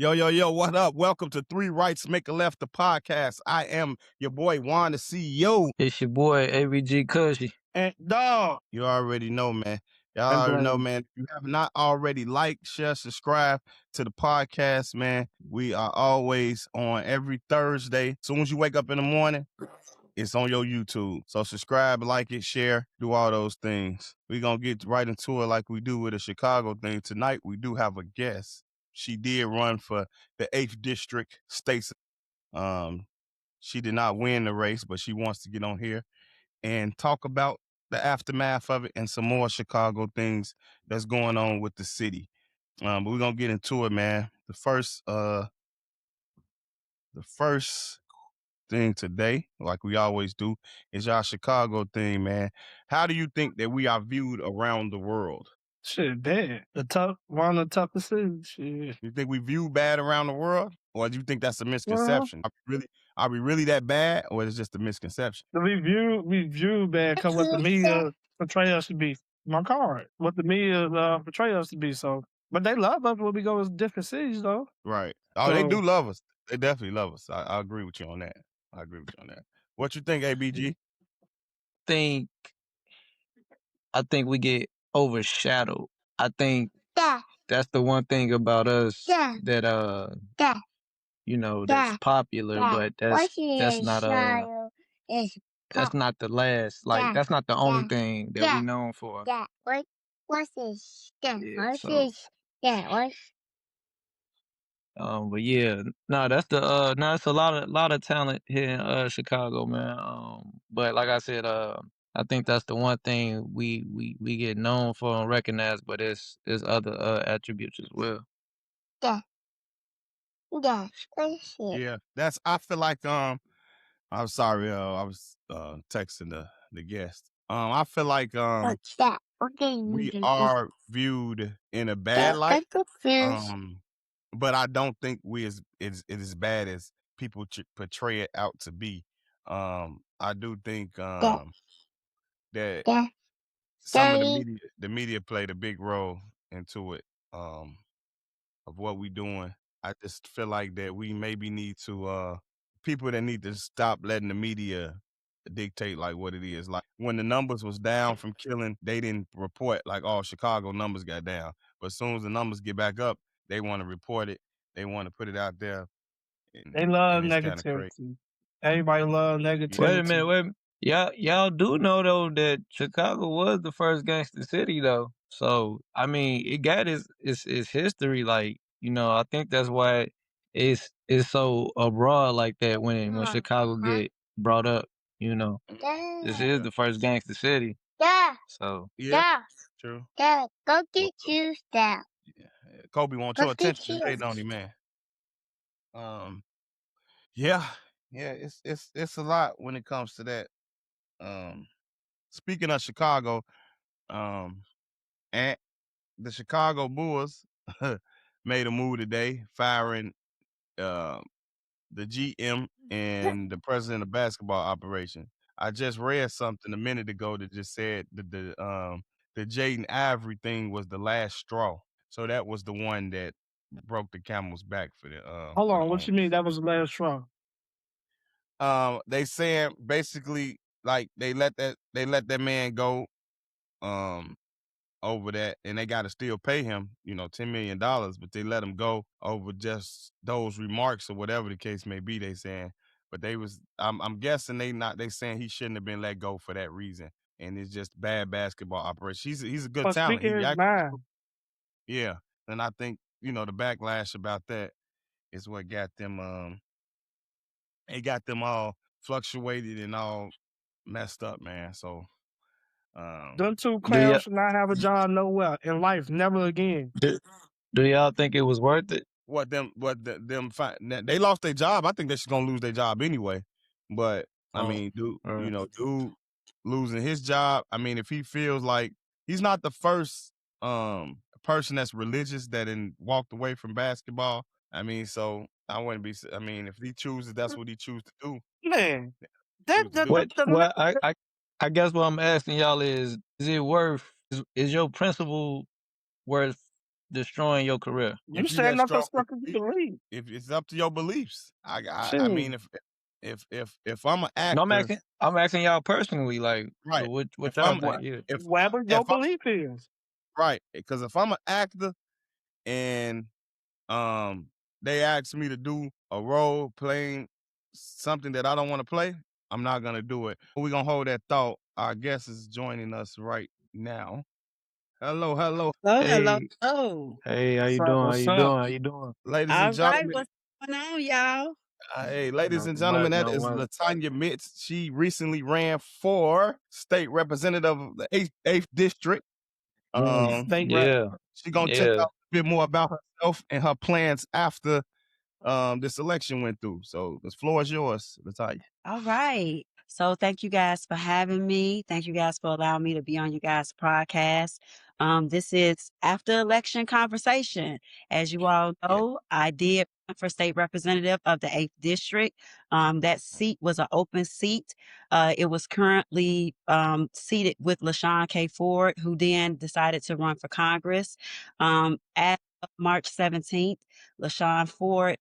Yo, what up? Welcome to Three Rights Make a Left, the podcast. I am your boy JuanTheCeo. It's your boy ABG Cushy. Antdawg. You already know, man. Y'all already know, man. If you have not already liked, share, subscribe to the podcast, man. We are always on every Thursday. As soon as you wake up in the morning, it's on your YouTube. So subscribe, like it, share, do all those things. We're going to get right into it like we do with the Chicago thing. Tonight, we do have a guest. She did run for the 8th District States. She did not win the race, but she wants to get on here and talk about the aftermath of it and some more Chicago things that's going on with the city. But we're going to get into it, man. The first thing today, like we always do, is our Chicago thing, man. How do you think that we are viewed around the world? Shit, bad. One of the toughest cities. Shit. You think we view bad around the world, or do you think that's a misconception? Are we really that bad, or is it just a misconception? We view bad because what the media portray us to be. My card. What the media portray us to be. So, but they love us when we go to different cities, though. Right. Oh, they do love us. They definitely love us. I agree with you on that. What you think, ABG? I think we get overshadowed. I think that's the one thing about us that that's popular, but that's not that's not the last. Like that's not the only thing that we known for. What's this? But yeah, that's it's a lot of talent here in Chicago, man. But like I said, I think that's the one thing we get known for and recognized, but there's other attributes as well. Yeah, I feel like I'm sorry, I was texting the guest. I feel like we are viewed in a bad light. But I don't think we is as bad as people portray it out to be. I do think that some of the media played a big role into it, of what we doing. I just feel like that we maybe need to people that need to stop letting the media dictate like what it is. Like when the numbers was down from killing, they didn't report like, oh, Chicago numbers got down. But as soon as the numbers get back up, they want to report it. They want to put it out there. They love negativity. Everybody love negativity. Wait a minute. Y'all do know though that Chicago was the first gangster city though. So I mean, it got its history. Like I think that's why it's so abroad like that when Chicago get brought up. This is the first gangster city. So yeah, true. Go get you down. Yeah. Kobe wants your attention today, don't he, man? Yeah, it's a lot when it comes to that. Speaking of Chicago, and the Chicago Bulls made a move today, firing the GM and the president of basketball operation. I just read something a minute ago that just said that the Jaden Ivory thing was the last straw. So that was the one that broke the camel's back for the. Hold on, what you mean that was the last straw? They saying basically like they let that man go, over that, and they got to still pay him, $10 million, but they let him go over just those remarks or whatever the case may be. They saying, but I'm guessing they saying he shouldn't have been let go for that reason, and it's just bad basketball operation. He's a good talent. Yeah, and I think the backlash about that is what got them. It got them all fluctuated and all messed up, man. So, them two clowns should not have a job nowhere in life, never again. Do y'all think it was worth it? They lost their job. I think they're just gonna lose their job anyway. But I mean, dude losing his job. I mean, if he feels like he's not the first person that's religious that walked away from basketball. I mean, so I wouldn't be. I mean, if he chooses, that's what he chooses to do. Man, I guess what I'm asking y'all is it worth? Is your principle worth destroying your career? You If you that standing up for strong, stuff that you believe. if it's up to your beliefs, I Shit. mean, if I'm an No, I'm actor, asking. I'm asking y'all personally. Like, right? what If y'all I'm think? Yeah. Whatever your if I'm belief is. right, because if I'm an actor and um they ask me to do a role playing something that I don't want to play, I'm not gonna do it. We're gonna hold that thought. Our guest is joining us right now. Hello, hello, Hello, hello, Hey, hello. hey, how What's you up? doing? How What's you up? doing? How you doing? ladies and All right, gentlemen. what's going on, y'all? Hey, ladies and Nothing gentlemen, much. that No is much. Latonya Mitts. She recently ran for state representative of the eighth district. State rep. Yeah. She gonna tell Yeah. y'all a bit more about herself and her plans after this election went through. So the floor is yours, Latonya. All right. So thank you guys for having me. Thank you guys for allowing me to be on you guys' podcast. This is after election conversation. As you all Yeah. know, I did run for state representative of the 8th district. That seat was an open seat. It was currently seated with LaShawn K. Ford, who then decided to run for Congress. As of March 17th, LaShawn Ford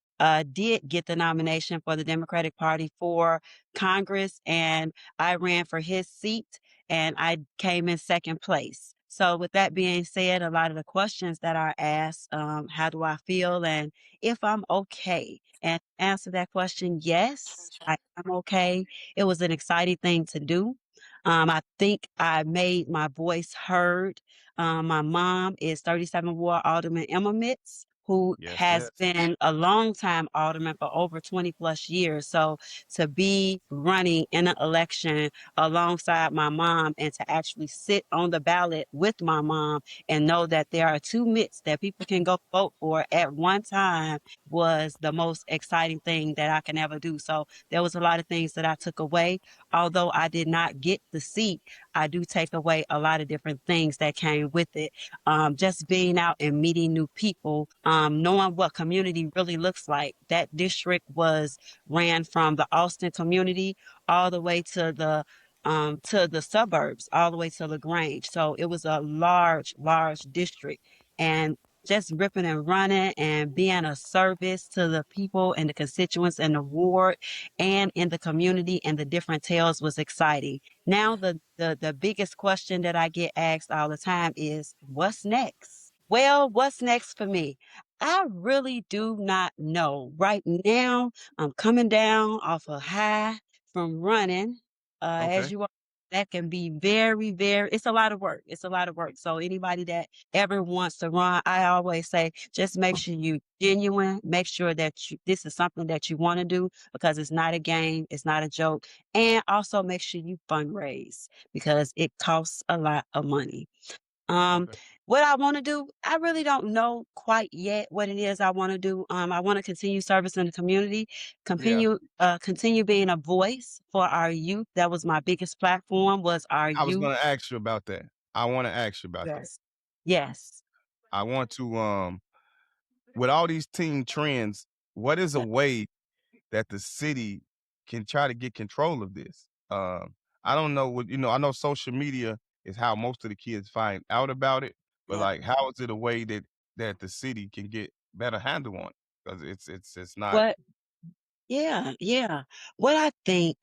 did get the nomination for the Democratic Party for Congress, and I ran for his seat, and I came in second place. So, with that being said, a lot of the questions that are asked, how do I feel, and if I'm okay? And to answer that question, yes, I am okay. It was an exciting thing to do. I think I made my voice heard. My mom is 37 Ward Alderman Emma Mitts, who Yes, has yes. been a long time alderman for over 20 plus years. So to be running in an election alongside my mom and to actually sit on the ballot with my mom and know that there are two Mitts that people can go vote for at one time was the most exciting thing that I can ever do. So there was a lot of things that I took away. Although I did not get the seat, I do take away a lot of different things that came with it. Just being out and meeting new people, knowing what community really looks like. That district was ran from the Austin community all the way to the suburbs, all the way to LaGrange. So it was a large, large district. And just ripping and running and being a service to the people and the constituents in the ward and in the community and the different tales was exciting. Now the biggest question that I get asked all the time is what's next? Well, what's next for me? I really do not know. Right now, I'm coming down off a high from running. As Okay. you are, that can be very, very, it's a lot of work. It's a lot of work. So anybody that ever wants to run, I always say, just make sure you genuine, make sure that this is something that you want to do because it's not a game, it's not a joke. And also make sure you fundraise because it costs a lot of money. Um, Okay. what I want to do, I really don't know quite yet what it is I want to do. I want to continue service in the community, Yeah. continue being a voice for our youth. That was my biggest platform was our I was youth. gonna ask you about that. I want to ask you about that. Yes. Yes. I want to with all these teen trends, what is a Yeah. way that the city can try to get control of this? I don't know what I know social media is how most of the kids find out about it, but Yeah. like how is it a way that the city can get better handle on it? Because it's not What? Yeah. Yeah. What I think,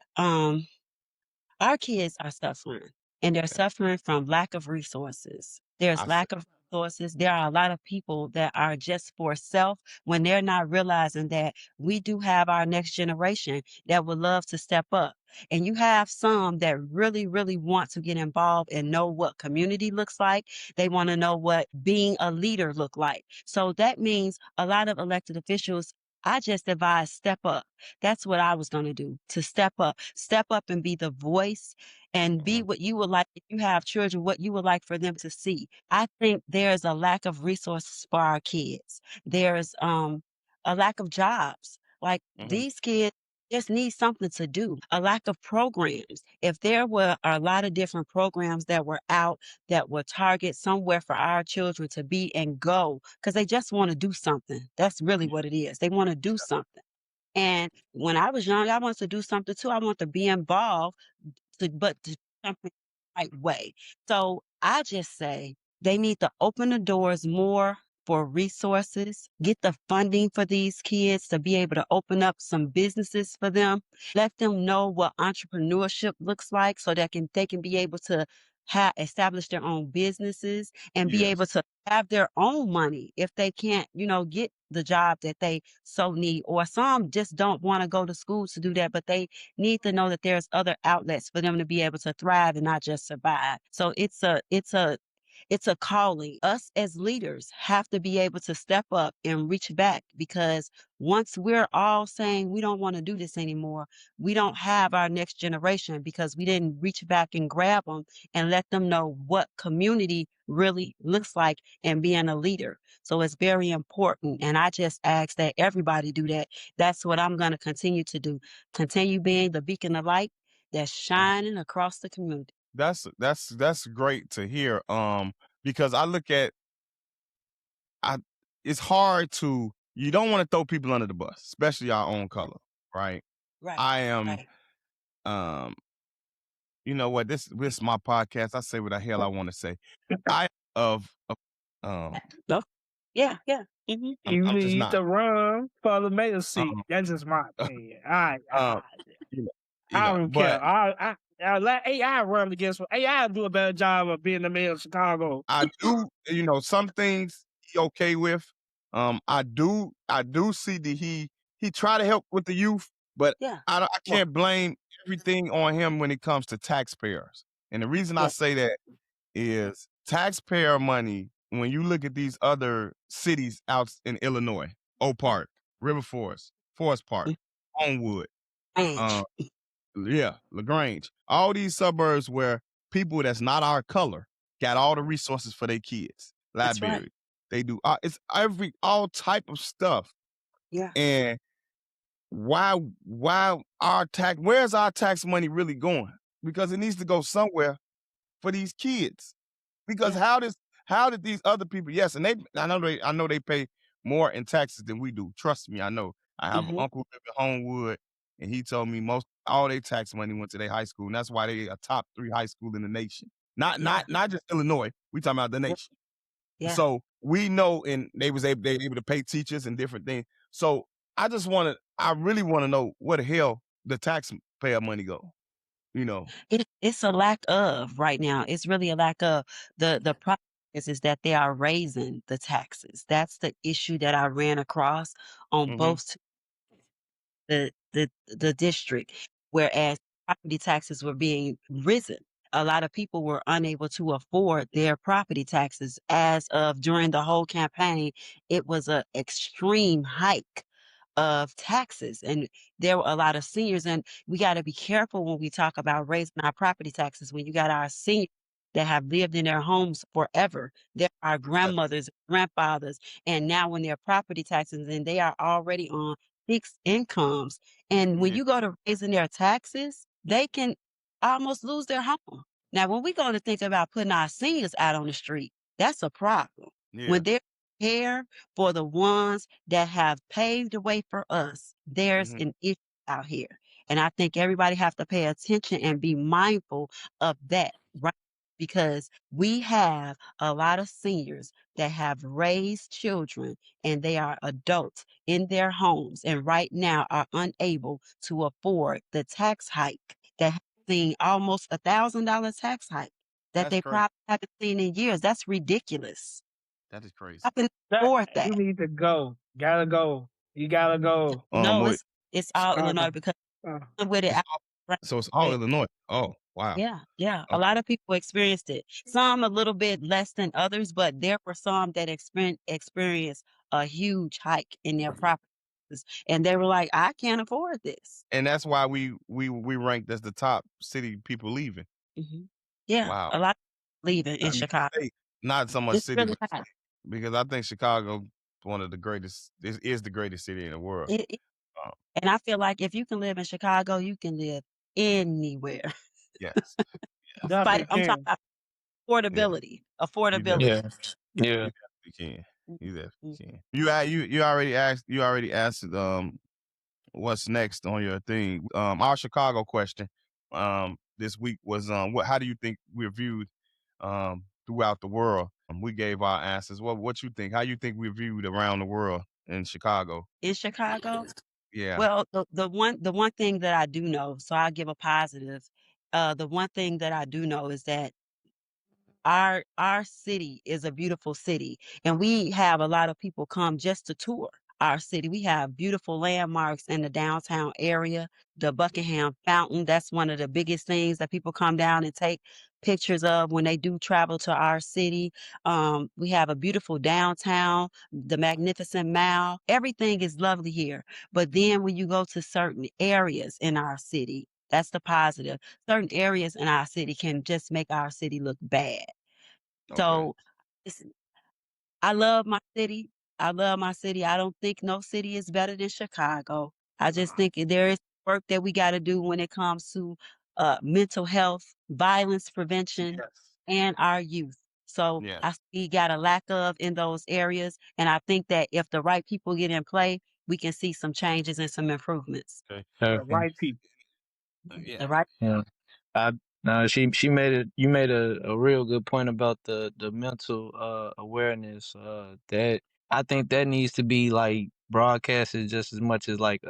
our kids are suffering, and they're yeah, suffering from lack of resources. I There's feel lack of resources. There are a lot of people that are just for self when they're not realizing that we do have our next generation that would love to step up. And you have some that really, really want to get involved and know what community looks like. They want to know what being a leader look like. So that means a lot of elected officials, I just advise step up. That's what I was going to do, to step up and be the voice and be mhm, what you would like if you have children, what you would like for them to see. I think there's a lack of resources for our kids. There's a lack of jobs. Like mhm, these kids just need something to do, a lack of programs. If there were a lot of different programs that were out that would target somewhere for our children to be and go, because they just want to do something. That's really what it is. They want to do something. And when I was young, I wanted to do something too. I want to be involved, but to do something the right way. So I just say they need to open the doors more for resources, get the funding for these kids to be able to open up some businesses for them, let them know what entrepreneurship looks like so that they can be able to establish their own businesses and be able Yes. to have their own money if they can't, get the job that they so need. Or some just don't want to go to school to do that, but they need to know that there's other outlets for them to be able to thrive and not just survive. So it's a calling. Us as leaders have to be able to step up and reach back, because once we're all saying we don't want to do this anymore, we don't have our next generation because we didn't reach back and grab them and let them know what community really looks like and being a leader. So it's very important. And I just ask that everybody do that. That's what I'm going to continue to do. Continue being the beacon of light that's shining across the community. That's great to hear. Because I look at it's hard to, you don't want to throw people under the bus, especially our own color, right? Right. I am Right. you know what, this is my podcast. I say what the hell I want to say. I of No. Yeah. You I'm just need not to run for the mayor seat. um That's just my opinion. um you know, I don't care. but I let AI run against AI do a better job of being the mayor of Chicago. I do, some things he okay with. I do see that he try to help with the youth, but Yeah. I Well, can't blame everything on him when it comes to taxpayers. And the reason I yeah. say that is taxpayer money. When you look at these other cities out in Illinois, Oak Park, River Forest, Forest Park, Homewood, Range. LaGrange, all these suburbs where people that's not our color got all the resources for their kids. That's right. Library, they do it's all type of stuff. Yeah. And why where's our tax money really going? Because it needs to go somewhere for these kids. Because Yeah. how did these other people, yes, and I know they pay more in taxes than we do. Trust me, I know. I have an Mm-hmm. uncle live in Homewood, and he told me all their tax money went to their high school, and that's why they a top 3 high school in the nation. Not Yeah. not just Illinois. We talking about the Yeah. nation. Yeah. So we know, and they able to pay teachers and different things. So I really want to know where the hell the taxpayer money go. It's a lack of right now. It's really a lack of. The problem is that they are raising the taxes. That's the issue that I ran across on Mm-hmm. both the district, whereas property taxes were being risen. A lot of people were unable to afford their property taxes. As of during the whole campaign, it was an extreme hike of taxes, and there were a lot of seniors. And we got to be careful when we talk about raising our property taxes when you got our seniors that have lived in their homes forever. They're our grandmothers, grandfathers, and now when their property taxes, and they are already on fixed incomes. And when Yeah. you go to raising their taxes, they can almost lose their home. Now, when we go to think about putting our seniors out on the street, that's a problem. Yeah. When they're here for the ones that have paved the way for us, there's Mm-hmm. an issue out here. And I think everybody have to pay attention and be mindful of that, right? Because we have a lot of seniors that have raised children and they are adults in their homes and right now are unable to afford the tax hike that has seen almost $1,000 tax hike that That's they crazy. probably haven't seen in years. That's ridiculous. That is crazy. I can That afford you that. need to go. Gotta go. You gotta go. No, Wait, it's all Illinois Chicago. because Uh, with it. it's so it's all Illinois. Oh, wow. Yeah. A Okay. lot of people experienced it. Some a little bit less than others, but there were some that experienced a huge hike in their properties, and they were like, "I can't afford this." And that's why we ranked as the top city people leaving. hmm Yeah, Wow. a lot of people leaving in I mean, Chicago. state, not so much It's city, really but high. state. Because I think Chicago one of the greatest is the greatest city in the world. It, Um, and I feel like if you can live in Chicago, you can live anywhere. yes. Yes. definitely I'm talking can. about Yeah. affordability. You Affordability. definitely Yeah. you definitely can. You Mhm. definitely can. You already asked what's next on your thing. Our Chicago question this week was how do you think we're viewed throughout the world? We gave our answers. What you think? How you think we're viewed around the world in Chicago? In Chicago? Yeah. Well, the one thing that I do know, so I'll give a positive. The one thing that I do know is that our city is a beautiful city, and we have a lot of people come just to tour our city. We have beautiful landmarks in the downtown area. The Buckingham Fountain, that's one of the biggest things that people come down and take pictures of when they do travel to our city. We have a beautiful downtown, the Magnificent Mile. Everything is lovely here. But then when you go to certain areas in our city, that's the positive. Certain areas in our city can just make our city look bad. Okay. So listen, I love my city. I love my city. I don't think no city is better than Chicago. I just think there is work that we got to do when it comes to mental health, violence prevention, Yes. and our youth. So Yes. I see got a lack of in those areas, and I think that if the right people get in play, we can see some changes and some improvements. Okay. The right people. Yeah. The right, Yeah. I no, she made it. You made a real good point about the mental awareness. That I think that needs to be like broadcasted just as much as like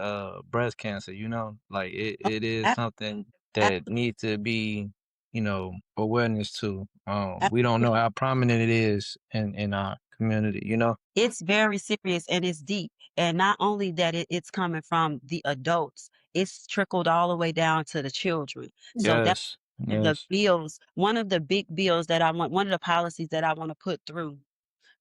breast cancer. You know, like it is something that needs to be, you know, awareness to. We don't know how prominent it is in our community. You know. it's very serious and it's deep. And not only that it's coming from the adults, it's trickled all the way down to the children. So that's Yes. the Yes. bills, one of the big bills that I want, one of the policies that I want to put through,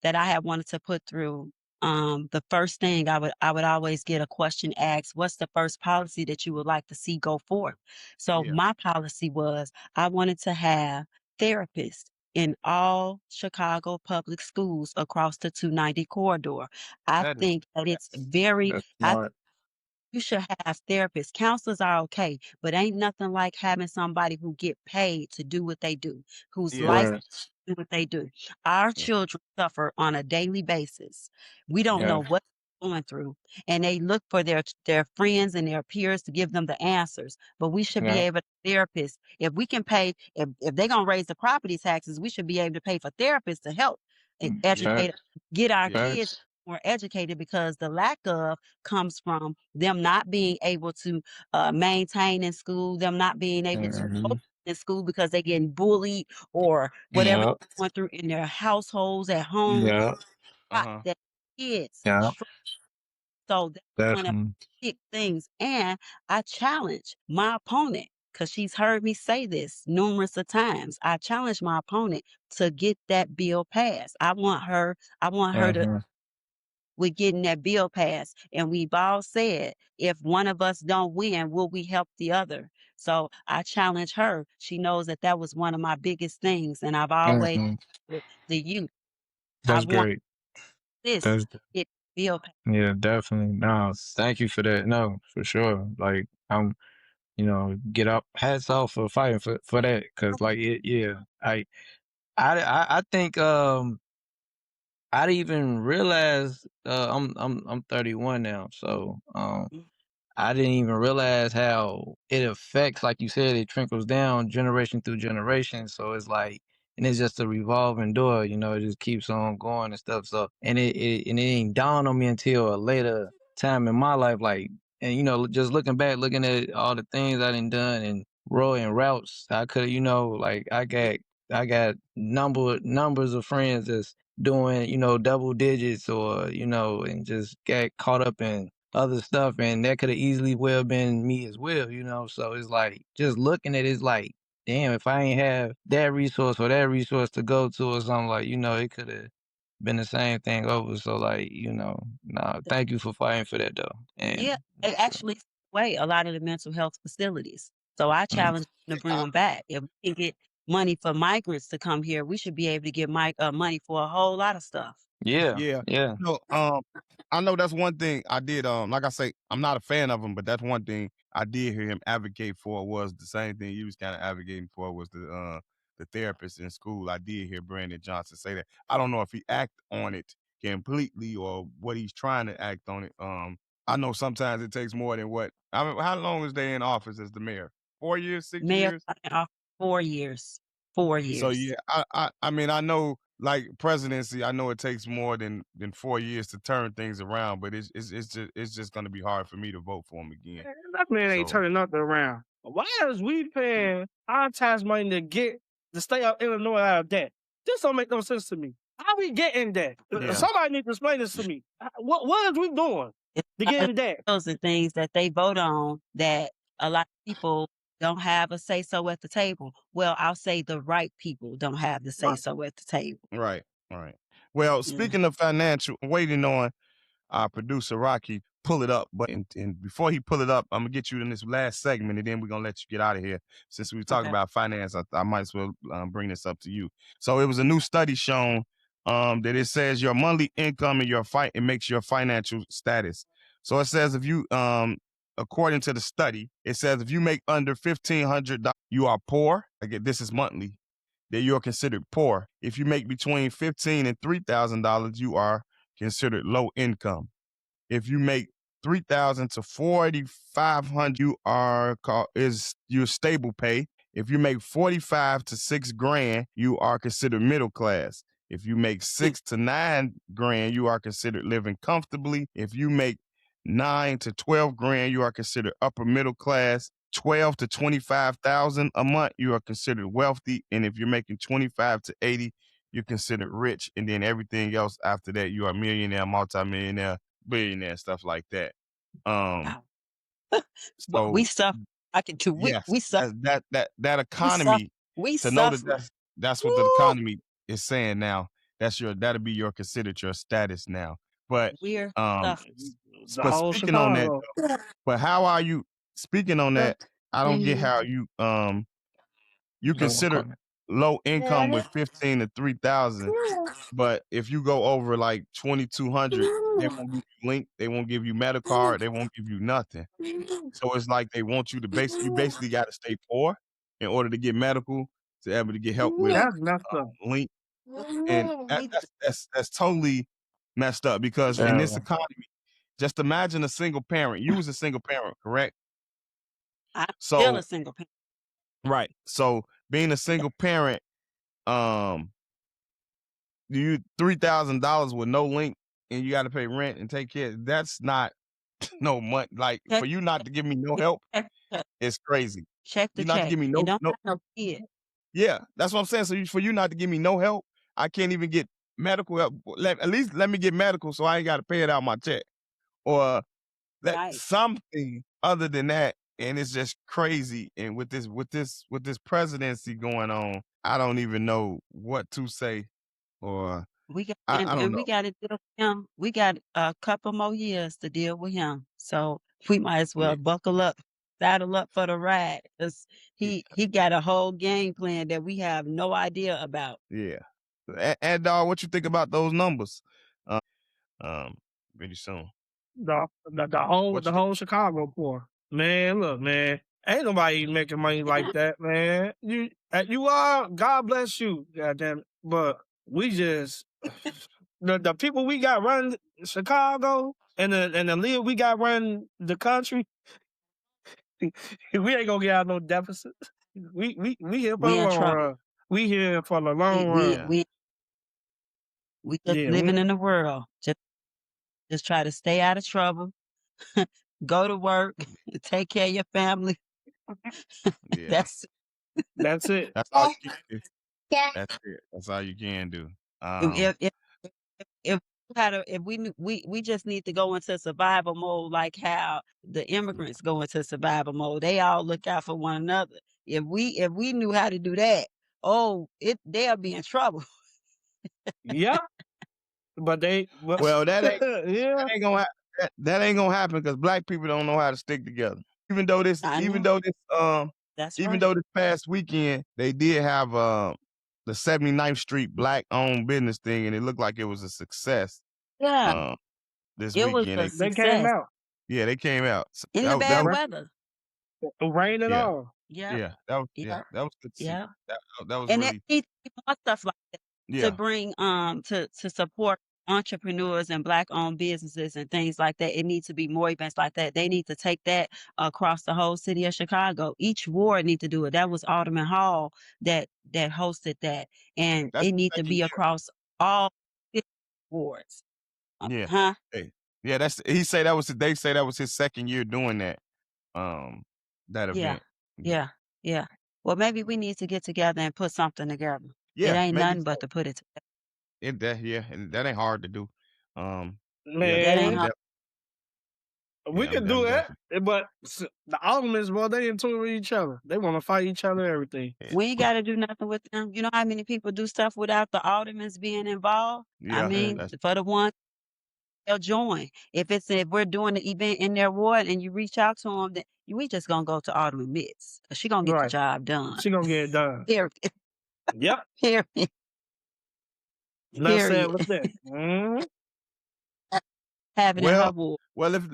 that I have wanted to put through. The first thing I would always get a question asked, what's the first policy that you would like to see go forth? So Yeah. my policy was I wanted to have therapists in all Chicago public schools across the 290 corridor. I That is think that it's yes. very, That's I smart. you should have therapists. Counselors are okay, but ain't nothing like having somebody who get paid to do what they do, who's Yeah. licensed Right. to do what they do. Our Yeah. children suffer on a daily basis. We don't Yeah. know what they're going through, and they look for their friends and their peers to give them the answers. But we should be Yeah. able to therapists. If we can pay, if they're gonna raise the property taxes, we should be able to pay for therapists to help Yeah. educate, get our Yeah. kids Facts. more educated, because the lack of comes from them not being able to maintain in school, them not being able to Mm-hmm. cope in school because they're getting bullied or whatever Yeah. they're going through in their households at home. Yeah. Uh-huh. That kids Yeah. so that's one of Definitely. the big things. And I challenge my opponent, because she's heard me say this numerous of times. I challenge my opponent to get that bill passed. I want her to Mm-hmm. with getting that bill passed. And we've all said, if one of us don't win, will we help the other? So I challenge her. She knows that that was one of my biggest things. And I've always, Mm-hmm. with the youth, I That's want great. this That's get bill passed. yeah, definitely. No, thank you for that. No, for sure. Like I'm, you know, get up, hats off for fighting for that, cause like it, yeah. I think I didn't even realize I'm 31 now, so I didn't even realize how it affects, like you said, it trickles down generation through generation. So it's like, and it's just a revolving door, you know, it just keeps on going and stuff. So, and it ain't dawned on me until a later time in my life, like, and you know, just looking back, looking at all the things I done and rolling routes, I could, you know, like I got numbers of friends that's doing, you know, double digits or, you know, and just got caught up in other stuff, and that could have easily well been me as well, you know. So it's like just looking at it's like, damn, if I ain't have that resource or that resource to go to or something, like, you know, it could have been the same thing over. So like, you know, nah, thank you for fighting for that though. And Yeah, they actually away a lot of the mental health facilities. So I mm, challenge them to bring them back. If we can get money for migrants to come here, we should be able to get money for a whole lot of stuff. yeah, Yeah. yeah, No, I know that's one thing I did. Like I say, I'm not a fan of him, but that's one thing I did hear him advocate for was the same thing you was kind of advocating for was the therapist in school. I did hear Brandon Johnson say that. I don't know if he act on it completely or what he's trying to act on it. I know sometimes it takes more than what. I mean, how long is they in office as the mayor? 4 years, 6 Mayor years? off 4 years. 4 So years. yeah, I mean I know like presidency, I know it takes more than 4 years to turn things around, but it's just going to be hard for me to vote for him again. Man, that man ain't So turning nothing around. Why is we paying our tax money to stay out Illinois out of debt? This don't make no sense to me. How we getting debt? yeah, Somebody need to explain this to me. What is we doing It's to a lot get of in debt? bills and things that they vote on that a lot of people don't have a say so at the table. Well, I'll say the right people don't have the say Right. so at the table. right. Well, Yeah. speaking of financial, waiting on our producer Rocky pull it up, but and before he pull it up, I'm gonna get you in this last segment, and then we're gonna let you get out of here. Since we talk Okay. about finance, I might as well bring this up to you. So it was a new study shown that it says your monthly income and it makes your financial status. So it says if you according to the study, it says if you make under $1,500, you are poor. Again, this is monthly. That you are considered poor. If you make between $15,000 and $3,000, you are considered low income. If you make $3,000 to $4,500, you're stable pay. If you make $45,000 to $6,000, you are considered middle class. If you make $6,000 to $9,000, you are considered living comfortably. If you make $9,000 to $12,000, you are considered upper middle class. $12,000 to $25,000 a month, you are considered wealthy. And if you're making $25,000 to $80,000, you're considered rich. And then everything else after that, you are millionaire, multimillionaire, billionaire, stuff like that. Wow. But we So suffer. I can do. yes, We suffer. that We suffer. economy, We to know that suffer. that's what the Woo! economy is saying now. That'll be considered your status now. But We're um, suffering. The whole speaking on that, Chicago. but how are you speaking on that? I don't get how you consider low income with 15 to 3,000, but if you go over like 2,200, they won't give you link, they won't give you Medicard, they won't give you nothing. So it's like they want you to basically got to stay poor in order to get medical, to able to get help with That's messed up. link, and We that's totally messed up because in this economy, just imagine a single parent. You was a single parent, correct? I'm still So a single parent. right. So being a single parent, you $3,000 with no link, and you got to pay rent and take care. That's not no money. Like Check, for you not to give me no help, check, check, it's crazy. check the You not to check. give me And no don't have no kid. Yeah, that's what I'm saying. So for you not to give me no help, I can't even get medical help. At least let me get medical, so I ain't got to pay it out my check, or Right. something other than that. And it's just crazy. And with this presidency going on, I don't even know what to say, or We got I don't and know. we got to deal with him. We got a couple more years to deal with him. So we might as well Yeah, buckle up, saddle up for the ride. 'Cause he got a whole game plan that we have no idea about. yeah. And dog, what you think about those numbers? Pretty soon. The What you think? whole Chicago poor. Man, look, man. Ain't nobody making money like that, man. You are, God bless you, goddamn it. But we just the people we got running Chicago and the league we got running the country, we ain't gonna get out no deficit. We here for We the in long trouble. run. We here for the long We run. we Yeah, we we just Yeah, living in the world. Just try to stay out of trouble. Go to work. Take care of your family. yeah. That's that's it. That's all you can do. Yeah. That's it. That's all you can do. if if we knew, we just need to go into survival mode like how the immigrants go into survival mode. They all look out for one another. If we knew how to do that, they'll be in trouble. Yeah, but Well, that ain't yeah. that ain't gonna that ain't gonna happen because black people don't know how to stick together. Even though this, I even know. though this, That's even right. though this past weekend they did have the 79th Street black owned business thing, and it looked like it was a success. Yeah, This it was weekend a They came success out. they came out. in the That bad was weather. Rain and yeah, all. Yeah, yeah, that was good to see. yeah. That was And it really needs to be more stuff like that to yeah, bring to support entrepreneurs and Black-owned businesses and things like that. It needs to be more events like that. They need to take that across the whole city of Chicago. Each ward need to do it. That was Alderman Hall that hosted that, and That's it the need to second be year. across all 50 wards. Yeah. Huh? Hey. Yeah, they say that was his second year doing that. That Yeah. event. Yeah. Well, maybe we need to get together and put something together. It Yeah, ain't maybe nothing but to put it together. and that ain't hard to do. Yeah, That ain't Man, hard. we I'm can do that, definitely. but the Aldermans, well, they into it with each other. They want to fight each other, everything. Yeah. We ain't got to do nothing with them. You know how many people do stuff without the aldermans being involved? I Yeah, mean, that's for the ones they'll join. If we're doing the event in their ward and you reach out to them, then we just gonna go to Alderman Mitts. She gonna get the Right. job done. She gonna get it done. Period. Yep. Period. Enough said Period. with that. Mhm. Have it in her well. ward. Well, if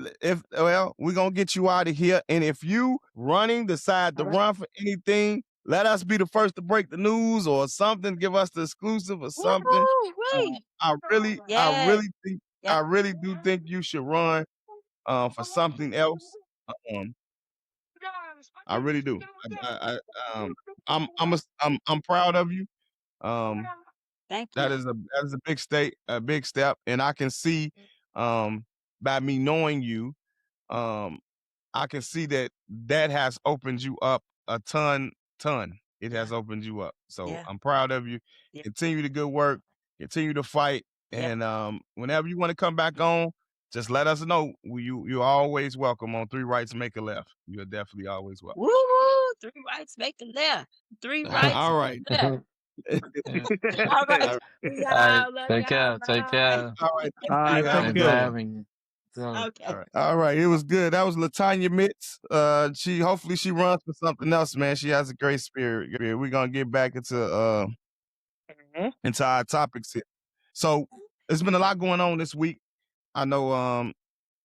we're gonna get you out of here, and if you running, decide to run for anything, let us be the first to break the news or something. Give us the exclusive or something. Woo-wee. I really think, Yeah. I really do think you should run for something else. I really do. I'm proud of you. Thank you. That is a big step, and I can see by me knowing you, I can see that has opened you up a ton. It has opened you up. So Yeah. I'm proud of you. Yeah. Continue the good work. Continue to fight. Yeah. And whenever you want to come back on, just let us know. You're always welcome on 3 Rights Make a Left. You're definitely always welcome. Woo woo! 3 rights make a left. 3 rights. All right. Left. All right. We All right. love Take y'all. care. Take Bye. care. All right. All right, Have a take Thanks good for care. one. having me. So, Okay. All right. It was good. That was Latonya Mitts. Hopefully she runs for something else, man. She has a great spirit. We're gonna get back into our topics here. So there's been a lot going on this week. I know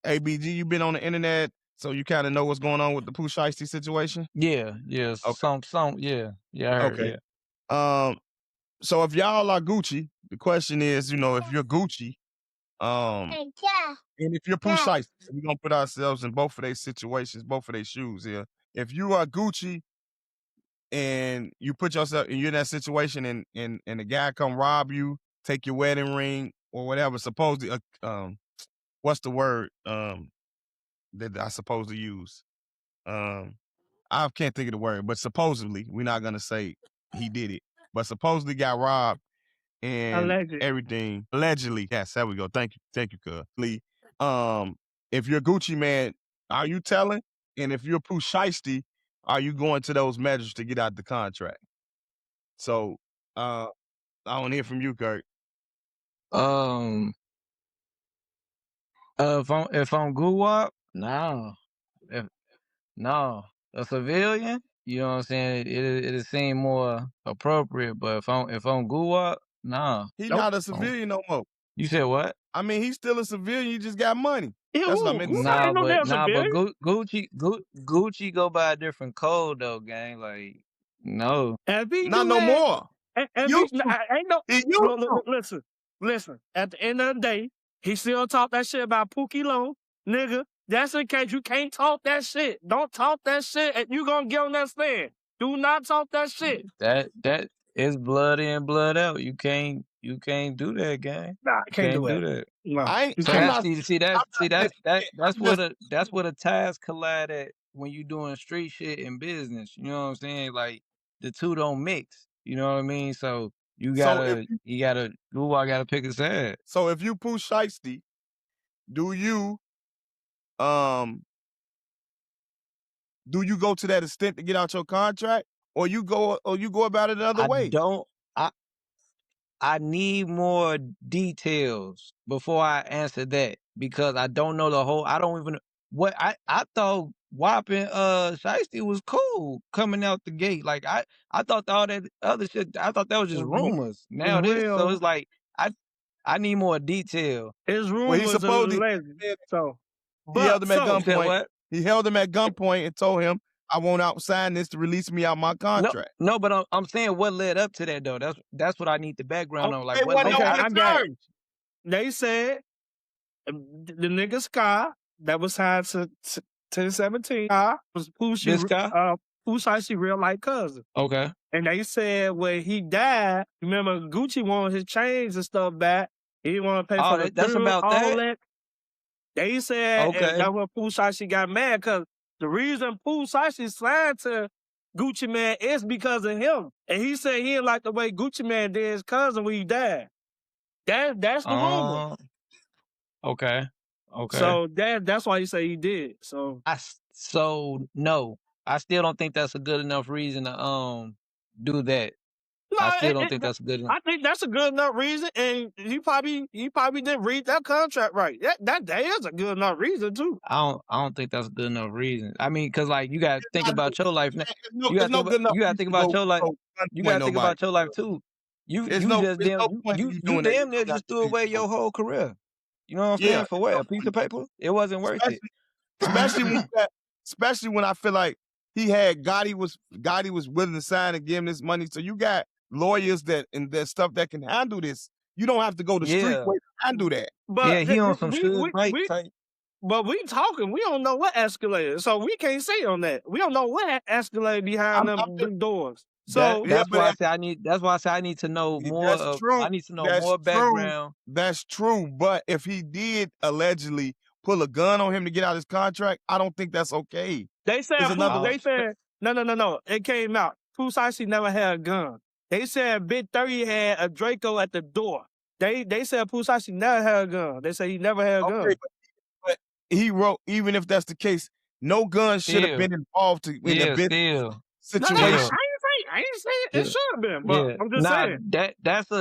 ABG, you've been on the internet, so you kind of know what's going on with the Pooh Shiesty situation. yeah. Okay. Yeah, I heard, Okay. yeah. So if y'all are Gucci, the question is, if you're Gucci, and if you're Pooh Shiesty, so we're gonna put ourselves in both of their situations, both of their shoes here. If you are Gucci and you put yourself and you're in that situation and the guy come rob you, take your wedding ring or whatever, supposedly what's the word that I supposed to use? I can't think of the word, but supposedly, we're not gonna say he did it, but supposedly got robbed and everything. Allegedly, yes, there we go. Thank you, cuz. If you're Gucci man, are you telling? And if you're Pooh Shiesty, are you going to those measures to get out the contract? So I want to hear from you, Kurt. If I'm Guwap, no. No. A civilian, you know what I'm saying? It'll seem more appropriate, but if I'm Guwap, nah. He's not a civilian no more. You said what? I mean, he's still a civilian. You just got money. Yeah, That's what I meant to say. But Gucci go by a different code though, gang. Like, no. Not no more. Listen. At the end of the day, he still talk that shit about Pookie Low, nigga. That's in case you can't talk that shit. Don't talk that shit, and you gonna get on that stand. Do not talk that shit. That is blood in, blood out. You can't do that, gang. Nah, I can't do that. No, That's where the ties collide at when you doing street shit in business. You know what I'm saying? Like the two don't mix. You know what I mean? So you gotta pick a side. So if you Pooh Shiesty, do you go to that extent to get out your contract, or you go about it another way? I need more details before I answer that because I don't know the whole. I don't even what I thought. WAP and Shiesty was cool coming out the gate. Like I thought all that other shit. I thought that was just rumors. Now so it's like I need more detail. It's rumors. Well, he supposedly he held him at gunpoint. He held him at gunpoint and told him, "I won't sign this to release me out my contract." No, but I'm saying what led up to that though. That's what I need the background on. Like what led up to they said the nigga Sky that was signed to 1017 was This guy? Pooh real life cousin. Okay. And they said when he died, remember Gucci wanted his chains and stuff back. He didn't want to pay for the That's funeral, about all that? They said, Okay. and that's when Pooh got mad, because the reason Pooh signed to Gucci Man is because of him. And he said he didn't like the way Gucci Man did his cousin when he died. That's the rumor. Okay. So that's why he say he did. So no, I still don't think that's a good enough reason to do that. no, I still don't think that's a good enough. I think that's a good enough reason, and he probably didn't read that contract right. That is a good enough reason too. I don't think that's a good enough reason. I mean, because like you gotta think about your life now. You There's no good enough. You gotta think about your life. You gotta think about your life too. You damn near just threw away your whole career. You know what I'm saying? For what? A piece of paper? It wasn't worth it. Especially when I feel like he had Gotti was willing to sign and give him this money. So you got lawyers that stuff that can handle this. You don't have to go the street way to handle that. But he on some shit. But we talking, we don't know what escalated, so we can't say on that. We don't know what escalated behind them doors. So that's why I say I need to know more. I need to know more background. That's true. But if he did allegedly pull a gun on him to get out his contract, I don't think that's okay. They said no. It came out. Pooh never had a gun. They said Big 30 had a Draco at the door. They said Pooh never had a gun. They said he never had a gun. But he wrote, even if that's the case, no gun should have been involved in the business situation. I ain't saying it should have been, but I'm just saying. That's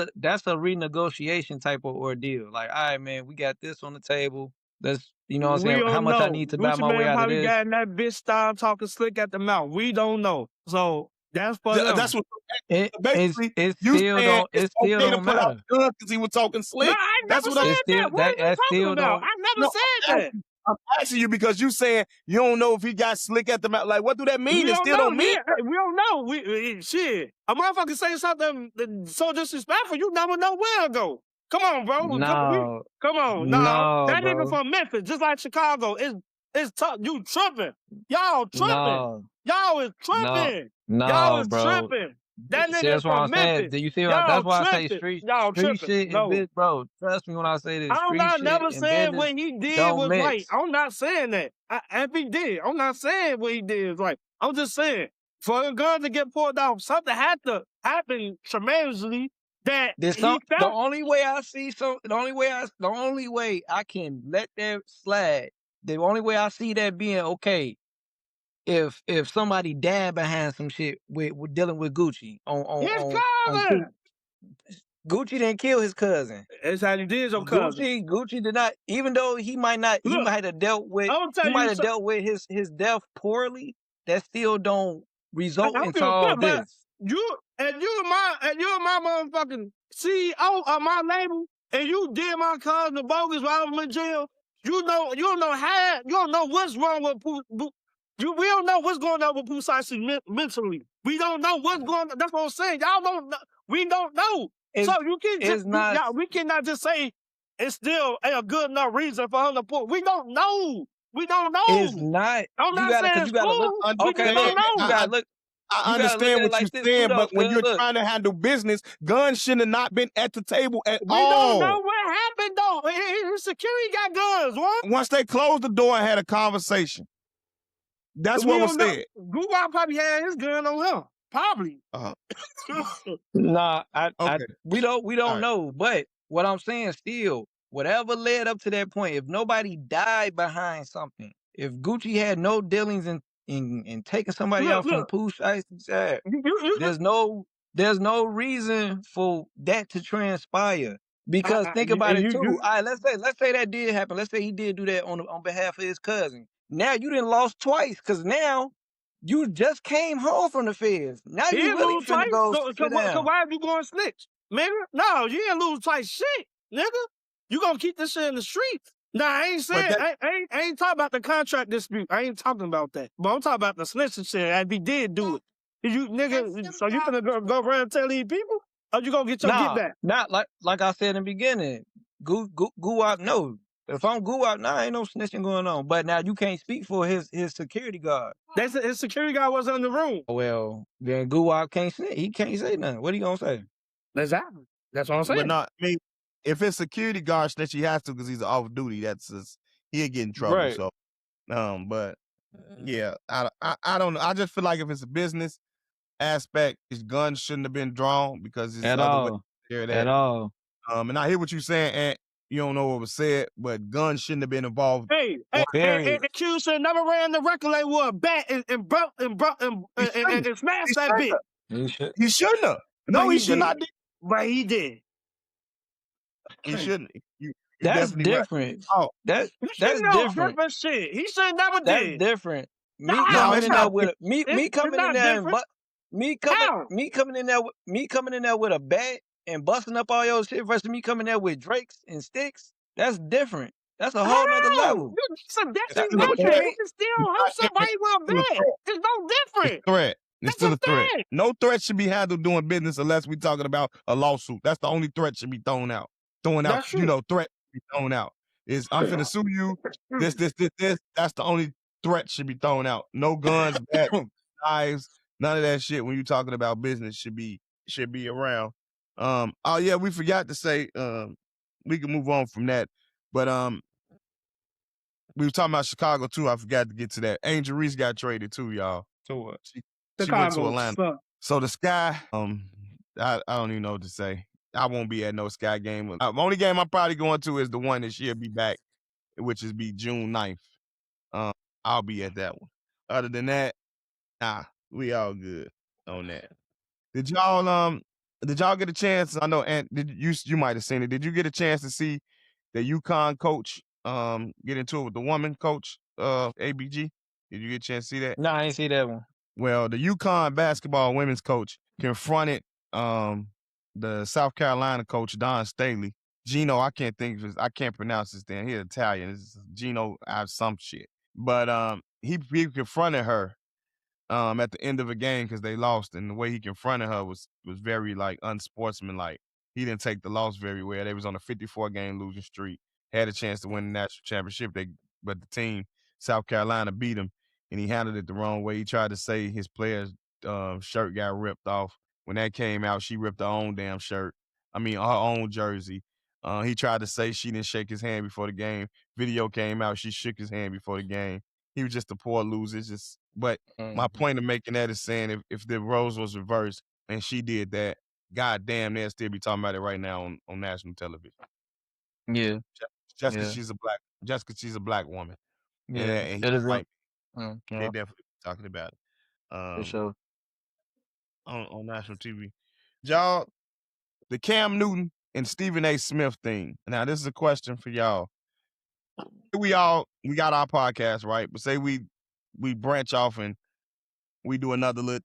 a renegotiation type of ordeal. Like, all right, man, we got this on the table. Let's, you know what I'm saying? How much I need to buy my way out of this. Got in that bitch style talking slick at the mouth. We don't know. So that's for them. That's what basically it still don't matter because he was talking slick. No, I never said that. What are you talking about? I never said that. I'm asking you because you saying you don't know if he got slick at the mouth. Like, what do that mean? It still don't mean. We don't know. Shit. A motherfucker say something so disrespectful, you never know where to go. Come on, bro. No. Come on. No, that nigga from Memphis, just like Chicago, it's tough. You tripping. Y'all tripping. No. Y'all is tripping. No, y'all is bro. Tripping. That nigga that's from Memphis. Do you see that's why I say street shit no. is bro. Trust me when I say this. I'm not never saying what he did was right. I'm not saying that. If he did, I'm not saying what he did is right. I'm just saying for a gun to get pulled off, something had to happen tremendously. The only way I can let that slide, the only way I see that being okay, if somebody died behind some shit with dealing with Gucci on Gucci didn't kill his cousin. That's how he did your cousin. Gucci did not, even though he might have dealt with his death poorly, that still don't result into all this. You and my motherfucking CEO of my label, and you did my cousin bogus while I was in jail. You don't know what's wrong with Pooh. We don't know what's going on with Pooh mentally. We don't know what's going on. That's what I'm saying. Y'all don't know. We don't know. We cannot just say it's still a good enough reason for him to put. We don't know. We don't know. It's not. I'm not saying it's cool. Okay, look. You gotta look. I understand what you're saying, but when you're trying to handle business, guns shouldn't have not been at the table at all. We don't know what happened, though. Security got guns. What? Once they closed the door and had a conversation. That's what was said. Google probably had his gun on him. Probably. Nah, we don't know. But what I'm saying still, whatever led up to that point, if nobody died behind something, if Gucci had no dealings in taking somebody out from Pooh Shiesty's side, there's no reason for that to transpire. Because think about it too. All right, let's say that did happen. Let's say he did do that on behalf of his cousin. Now you didn't lost twice, because now you just came home from the feds. Now you really finna go sit down. So why are you going snitch? Nigga? No, you didn't lose twice shit, nigga. You gonna keep this shit in the streets. Nah, I ain't saying, I ain't talking about the contract dispute. I ain't talking about that. But I'm talking about the snitching shit, and he did do it. You nigga, so you gonna go around and tell these people? Or you gonna get your get back? Not like I said in the beginning. Guwap, no. If I'm Guwap, nah, ain't no snitching going on. But now you can't speak for his security guard. His security guard wasn't in the room. Well, then Guwap can't snitch. He can't say nothing. What are you gonna say? Exactly. That's what I'm saying. But not, I mean, if it's security guard snitch, he has to because he's off duty. That's just, he'll get in trouble. Right. So, but yeah, I don't know. I just feel like if it's a business aspect, his gun shouldn't have been drawn because there's At other ways all. to hear At that. all. And I hear what you're saying, and you don't know what was said, but guns shouldn't have been involved. Hey, Q should never ran the record label with a bat and smashed that bitch. He shouldn't have. No, he should not. But he did. He shouldn't. That's different. Oh, that's different. Shit. He should never That's did. different. Me No, coming it's in there not with me coming in there different. and me coming in there with a bat and busting up all your shit versus me coming there with drakes and sticks. That's different. That's a whole nother level. That's different. You can still hurt somebody with a bat. It's no different. Threat. It's still a threat. No threat should be handled doing business unless we're talking about a lawsuit. That's the only threat should be thrown out. Threat should be thrown out. Is I'm finna sue you. This. That's the only threat should be thrown out. No guns, bats, knives, none of that shit. When you're talking about business, should be around. Oh yeah, we forgot to say. We can move on from that, but we were talking about Chicago too. I forgot to get to that. Angel Reese got traded too, y'all. So what? She went to Atlanta. So the Sky, I don't even know what to say. I won't be at no Sky game. The only game I'm probably going to is the one that she'll be back, which is be June 9th. I'll be at that one. Other than that, nah, we all good on that. Did y'all get a chance? I know, and you might have seen it. Did you get a chance to see the UConn coach get into it with the woman coach, ABG? Did you get a chance to see that? No, I ain't see that one. Well, the UConn basketball women's coach confronted the South Carolina coach, Don Staley. Gino, I can't pronounce his name. He's Italian. It's Gino some shit. But he confronted her at the end of a game because they lost, and the way he confronted her was very like unsportsmanlike. He didn't take the loss very well. They was on a 54-game losing streak. Had a chance to win the national championship. But the team, South Carolina, beat him, and he handled it the wrong way. He tried to say his player's shirt got ripped off. When that came out, she ripped her own damn shirt. I mean, her own jersey. He tried to say she didn't shake his hand before the game. Video came out, she shook his hand before the game. He was just a poor loser. But my point of making that is saying if the roles was reversed and she did that, god damn, they'll still be talking about it right now on national television. Yeah. Just because she's a black woman. Yeah. And it is right. Yeah. They definitely talking about it. For sure. On national TV. Y'all, the Cam Newton and Stephen A. Smith thing. Now, this is a question for y'all. We got our podcast, right? But say we branch off and we do another little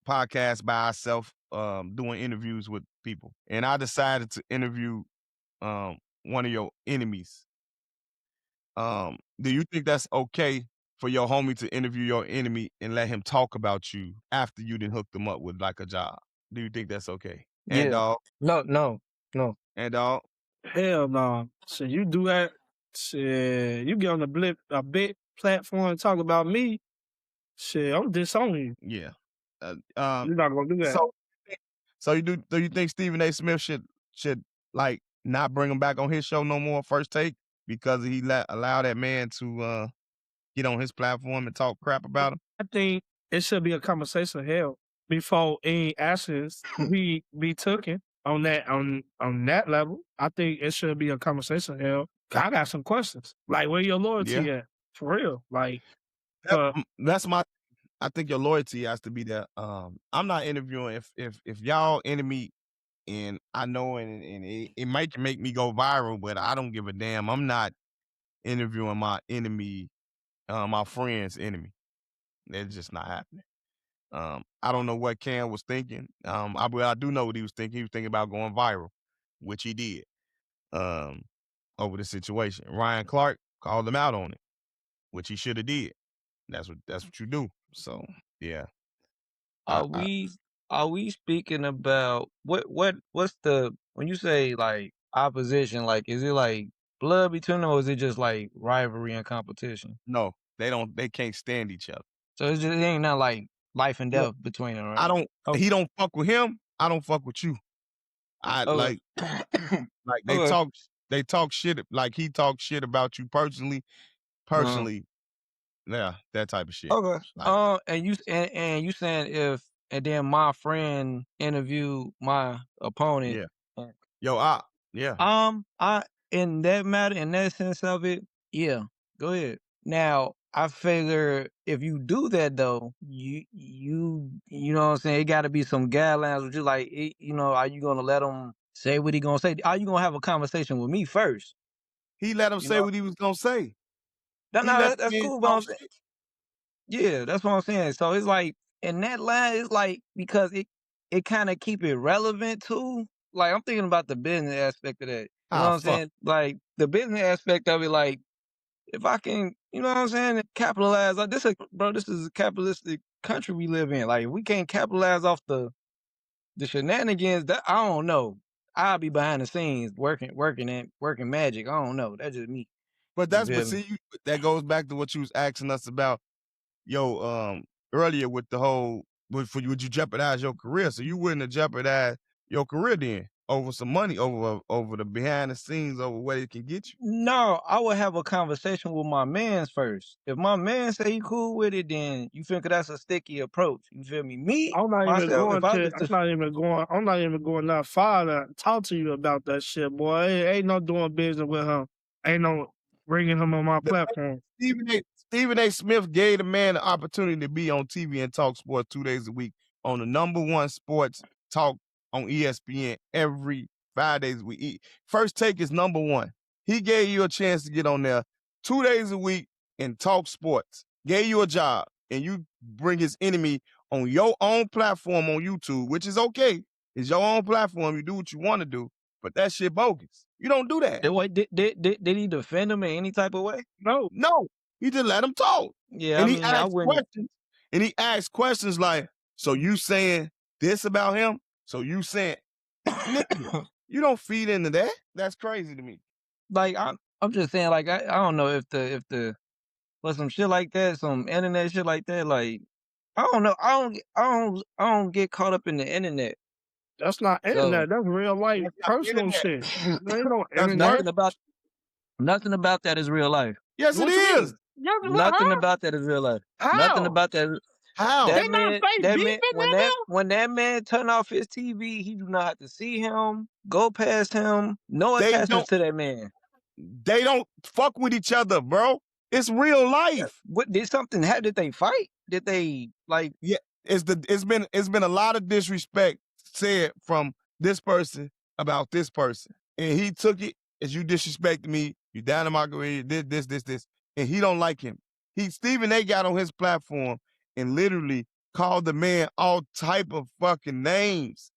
podcast by ourselves, doing interviews with people. And I decided to interview one of your enemies. Do you think that's okay for your homie to interview your enemy and let him talk about you after you done hooked them up with like a job? Do you think that's okay? Yeah. Antdawg? No. Antdawg? Hell no. So you do that, shit, you get on a big platform and talk about me, shit, I'm disowning you. Yeah. You're not gonna do that. So do you think Stephen A. Smith should like not bring him back on his show no more, First Take, because he allow that man to get on his platform and talk crap about him? I think it should be a conversation held before any actions be taken on that level. I think it should be a conversation held. I got some questions. Like, where your loyalty at? For real. Like, that's my. I think your loyalty has to be there. I'm not interviewing if y'all enemy, and I know, and it might make me go viral, but I don't give a damn. I'm not interviewing my enemy, my friend's enemy. That's just not happening. I don't know what Cam was thinking. I do know what he was thinking. He was thinking about going viral, which he did. Over the situation. Ryan Clark called him out on it, which he should have did. That's what you do. So yeah. Are we speaking about what's the when you say like opposition? Like, is it like blood between them, or is it just like rivalry and competition? No, they can't stand each other. So it ain't not like life and Look, death between them, right? He don't fuck with him. I don't fuck with you. I Okay. like Okay. they talk shit, like he talks shit about you personally. Yeah, that type of shit. Okay. Like, and you saying and then my friend interviewed my opponent. yeah. Yeah. I in that matter, in that sense of it, yeah. Go ahead. Now, I figure if you do that though, you know what I'm saying, it got to be some guidelines with you. Like, are you gonna let him say what he gonna say? Are you gonna have a conversation with me first? He let him You say know, what he was gonna say. no, He let that's the man cool. But talk I'm saying, shit. yeah, that's what I'm saying. So it's like in that line, it's like because it kind of keep it relevant too. Like I'm thinking about the business aspect of that. You know what I'm Fuck. saying? Like the business aspect of it, like if I can, you know what I'm saying, capitalize. Like this is a capitalistic country we live in. Like if we can't capitalize off the shenanigans, that I don't know. I'll be behind the scenes working magic. I don't know. That's just me. But You feel me? see, that goes back to what you was asking us about, earlier with the whole would you jeopardize your career? So you wouldn't have jeopardized your career then over some money, over the behind the scenes, over what it can get you. No, I would have a conversation with my mans first. If my man say he cool with it, then you think that's a sticky approach. You feel me? Me, I'm not even myself, if going I to. just I'm not even going that far to talk to you about that shit, boy. Ain't no doing business with him. Ain't no bringing him on my platform. Stephen A. Smith gave the man the opportunity to be on TV and talk sports 2 days a week on the #1 sports talk on ESPN every 5 days a week. First Take is #1. He gave you a chance to get on there 2 days a week and talk sports. Gave you a job, and you bring his enemy on your own platform on YouTube, which is okay. It's your own platform. You do what you want to do, but that shit bogus. You don't do that. did he defend him in any type of way? No, he just let him talk. Yeah, And I he mean, I asked wouldn't. questions. And he asked questions like, so you saying this about him? So you saying, nigga, you don't feed into that? That's crazy to me. Like I'm just saying, like I don't know if the but some shit like that, some internet shit like that, like I don't know. I don't get caught up in the internet. That's not So internet. That's real life, That's not personal internet. shit. There ain't no That's internet. nothing about that is real life. Yes, What it you mean? is. Nothing about that is real life. Nothing How? about that. How? They not fake beefing in there? When that man turn off his TV, he do not have to see him, go past him, no They attachments to that man. They don't fuck with each other, bro. It's real life. What did something happen? Did they fight? Did they like? Yeah, it's been a lot of disrespect said from this person about this person, and he took it as you disrespected me, you down in my career, did this, and he don't like him. Stephen A. got on his platform and literally called the man all type of fucking names,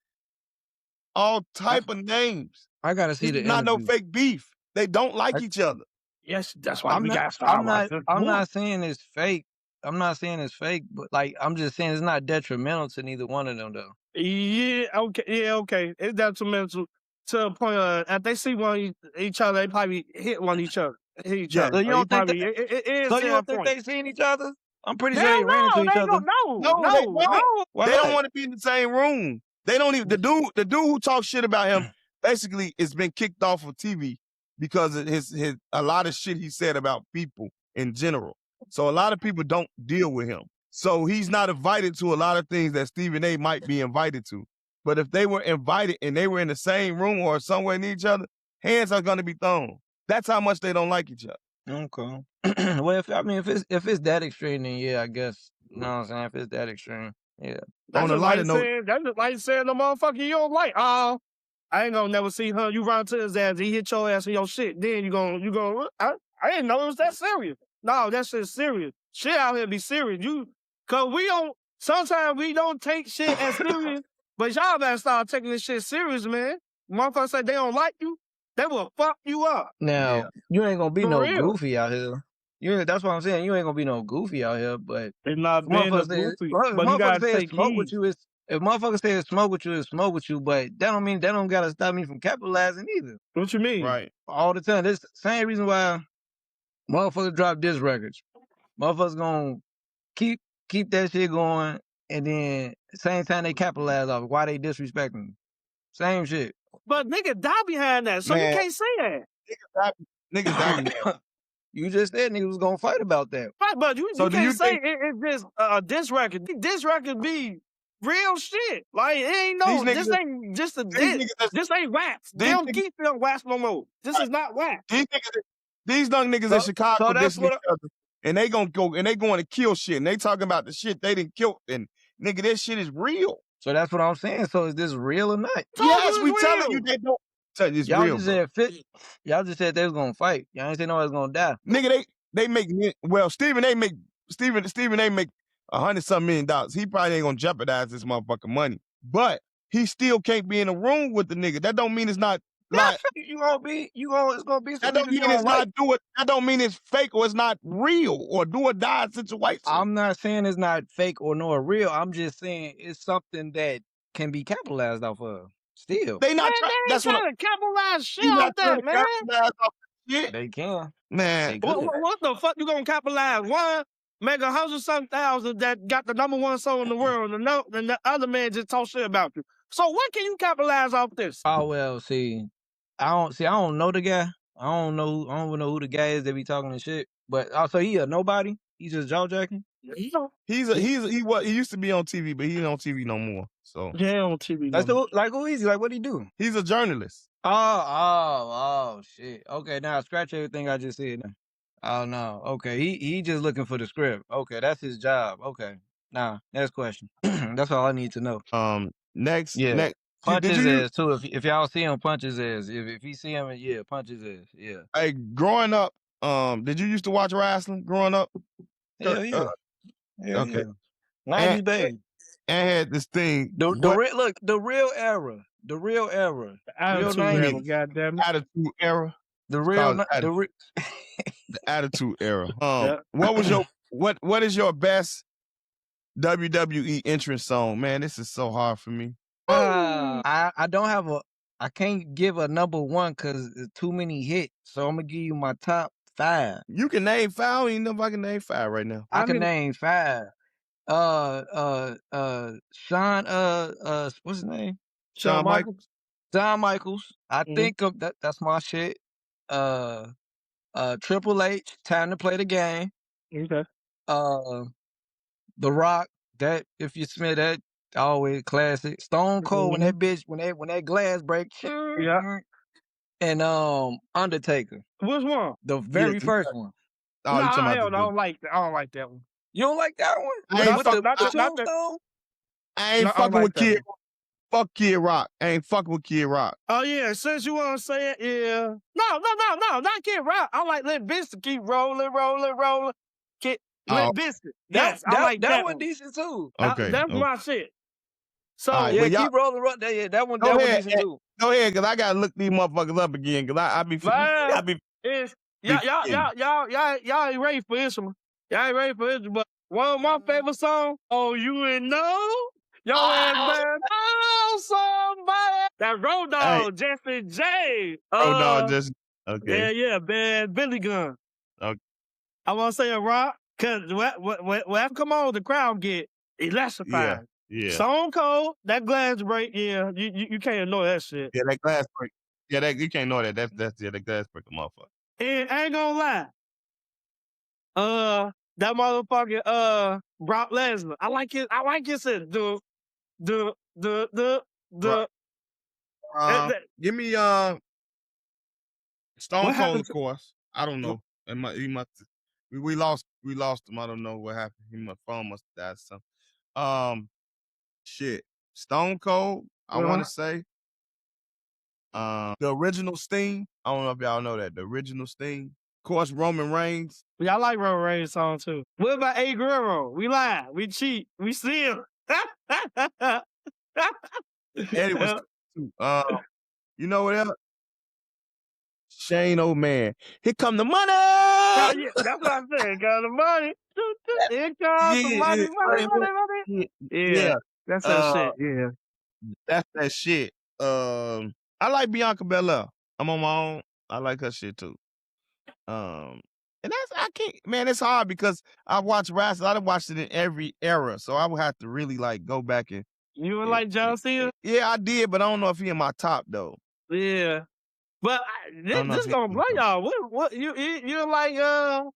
all type of names. I gotta see the not no interview. fake beef. They don't like each other. Yes, that's why we gotta start watching. I'm not saying it's fake. I'm not saying it's fake, but like I'm just saying it's not detrimental to neither one of them though. Yeah, okay. It's detrimental to a point if they see one each other, they probably hit each other. So you don't think you don't think they seen each other? I'm pretty sure Hell they ran into no, each they other. don't. No. They don't want to be in the same room. They don't even. The dude who talks shit about him basically has been kicked off of TV because of his a lot of shit he said about people in general. So a lot of people don't deal with him. So he's not invited to a lot of things that Stephen A. might be invited to. But if they were invited and they were in the same room or somewhere near each other, hands are going to be thrown. That's how much they don't like each other. Okay. Well, if it's that extreme, then yeah, I guess. You know what I'm saying? If it's that extreme, yeah. On a lighter note, that's just like saying the motherfucker you don't like. I ain't gonna never see her. You run to his ass, he hit your ass in your shit. Then you gonna. I didn't know it was that serious. No, that shit's serious. Shit out here be serious. Cause we don't. Sometimes we don't take shit as serious, but y'all better start taking this shit serious, man. Motherfuckers say they don't like you, they will fuck you up. Now you ain't gonna be For no real. goofy out here. That's what I'm saying. You ain't gonna be no goofy out here, but It's not being a goofy. But you gotta take smoke heed. with you is if motherfuckers say smoke with you, it's smoke with you, but that don't mean that don't gotta stop me from capitalizing either. What you mean? Right. All the time. This same reason why motherfuckers drop diss records. Motherfuckers gonna keep that shit going, and then same time they capitalize off why they disrespecting. Same shit. But nigga die behind that, so Man. you can't say that. Niggas die behind. You just said niggas was gonna fight about that. Right, but you So do can't you say think- it's just a diss record. Diss record be real shit. Like, it ain't no, These this niggas- ain't just a These diss. niggas that's- This ain't wax. They these don't niggas- keep them wax no more. This is not wax. These young niggas in Chicago so that's dissing what each other, and they gonna go and they going to kill shit, and they talking about the shit they didn't kill, and nigga, this shit is real. So that's what I'm saying. So is this real or not? Yes, we it's telling real. you they don't. It's Y'all real, just bro. said y'all just said they was gonna fight. Y'all ain't say nobody's gonna die. Nigga, they make Stephen they make $100-something million. He probably ain't gonna jeopardize this motherfucking money, but he still can't be in a room with the nigga. That don't mean it's not like it's gonna be that don't mean it's not that don't mean it's fake or it's not real or do or die situation. I'm not saying it's not fake or nor real. I'm just saying it's something that can be capitalized off of. Still, they not Man, trying. they ain't That's what trying to capitalize shit you off not trying that, to man. capitalize off shit, they can. man. They good. What the fuck you gonna capitalize? One, make 100-something thousand that got the #1 song in the world, and the other man just talk shit about you. So what can you capitalize off this? Oh well, I don't know the guy. I don't know who the guy is that be talking and shit. But also he a nobody. He's just jaw jacking. You know, He used to be on TV, but he ain't on TV no more. So yeah, on TV. That's like who is he? Like what he do? he's a journalist. Oh shit. Okay, now scratch everything I just said now. Oh no. Okay, he just looking for the script. Okay, that's his job. Okay. Nah, next question. That's all I need to know. Next. Punch Did his you- ass too. If y'all see him, punch his ass. If he see him, yeah, punch his ass. Yeah. Hey, growing up, did you used to watch wrestling growing up? Hell yeah. Hell okay. Yeah. 90s baby. And had this thing. The real era. The real era. Attitude Real era, 90s. goddamn it. Attitude era. The real The attitude era. Yeah. What was your what is your best WWE entrance song? Man, this is so hard for me. I don't have I can't give a #1 because there's too many hits. So I'm gonna give you my top 5. You can name 5. I don't even know if I can name 5 right now. I can name 5. Shawn what's his name? Shawn Michaels. Shawn Michaels. I Mhm. think of that's my shit. Triple H, Time to Play the Game. Okay. The Rock, that if you smell that, always classic. Stone Cold when that bitch when that glass break. Yeah. And Undertaker, Which one? the very Yeah, first one. Oh, you talking Nah, about hell, the- I don't like that. I don't like that one. You don't like that one? I ain't With fuck- the not the- tombstone? I ain't No, I don't fucking like with that Kid. Fuck Kid Rock. I ain't fucking with Kid Rock. Oh yeah, since you want to say it, yeah. No, not Kid Rock. I like Limp Bizkit keep rolling. Limp Bizkit. Yes, I like that one one. decent too. Okay. That's my shit. So All right, Yeah, but y'all- keep rolling. That one Go ahead, decent too. Go ahead, cause I gotta look these motherfuckers up again. Cause I be it's y'all ain't ready for this one. Y'all ain't ready for this, but one of my favorite songs. Oh, you ain't know. Yo ass better know somebody. That Road Dogg, Jesse J. just okay. Yeah, Bad Billy Gun. Okay. I want to say a rock, cause when come on, the crowd get electrified. Yeah. Stone Cold, that glass break, yeah, you can't ignore that shit. Yeah, that glass break. Yeah, that you can't know that. That's that glass break, a motherfucker. And I ain't gonna lie. That motherfucking Brock Lesnar. I like his shit. Give me Stone What Cold, happened of course. I don't know. He must. We lost him. I don't know what happened. My phone must have died or something. Shit. Stone Cold. I want to say. The original Sting. I don't know if y'all know that. The original Sting. Of course, Roman Reigns. Yeah, I like Roman Reigns' song too. What about A. Guerrero? We lie, we cheat, we steal. Eddie was too. You know what else? Shane O'Man. Here come the money. Oh, yeah, that's what I'm saying. Got the money. Here comes the money. Yeah. That's that shit. Yeah. That's that shit. I like Bianca Belair. I'm on my own. I like her shit too. And that's I can't, man. It's hard because I watch wrestling. I done watched it in every era, so I would have to really like go back and. You would like JuanTheCeo? Yeah, I did, but I don't know if he in my top though. Yeah, but this gonna blow y'all. What you like? Damn,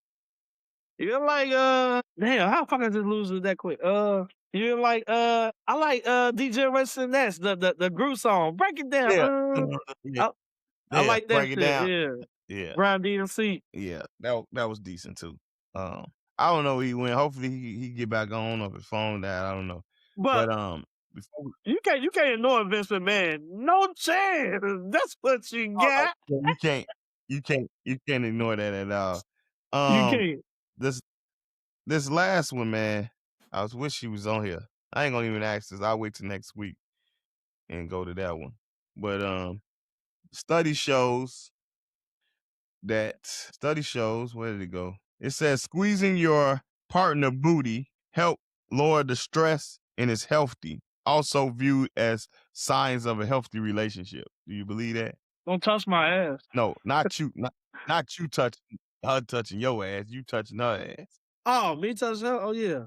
how the fuck I just lose it that quick? You like I like DJ Western Ness, the Groove song. Break it down. Yeah. I like that break shit. it down. Yeah. Brown DMC. Yeah, that was decent too. I don't know where he went. Hopefully he get back on or his phone died. I don't know. But before you can't ignore Vince McMahon. No chance. That's what you got. You can't ignore that at all. You can't. This last one, man, I wish she was on here. I ain't gonna even ask this. I'll wait till next week and go to that one. But study shows, where did it go? It says squeezing your partner booty help lower the stress and is healthy. Also viewed as signs of a healthy relationship. Do you believe that? Don't touch my ass. No, not you. Not you touching her, touching your ass. You touching her ass. Oh, me touching her? Oh yeah.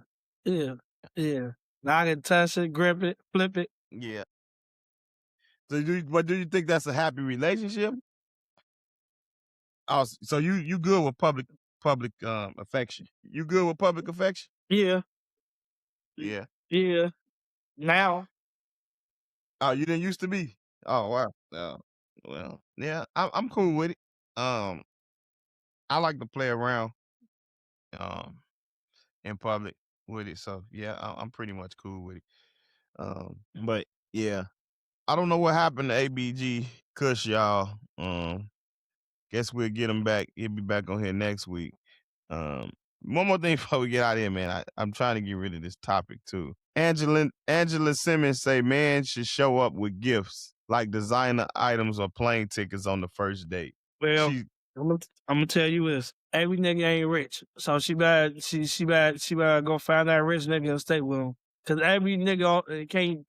Now I can touch it, grip it, flip it. Yeah. So do you think that's a happy relationship? Oh, so you good with public affection? You good with public affection? Yeah. Yeah. Yeah. Now. Oh, you didn't used to be. Oh wow. Well, yeah, I'm cool with it. I like to play around in public with it. So yeah, I'm pretty much cool with it. But yeah, I don't know what happened to ABG Kush, y'all. Guess we'll get him back. He'll be back on here next week. One more thing before we get out of here, man. I'm trying to get rid of this topic too. Angela Simmons say man should show up with gifts like designer items or plane tickets on the first date. Well, I'm gonna tell you this: every nigga ain't rich, so she better go find that rich nigga and stay with him. Cause every nigga can't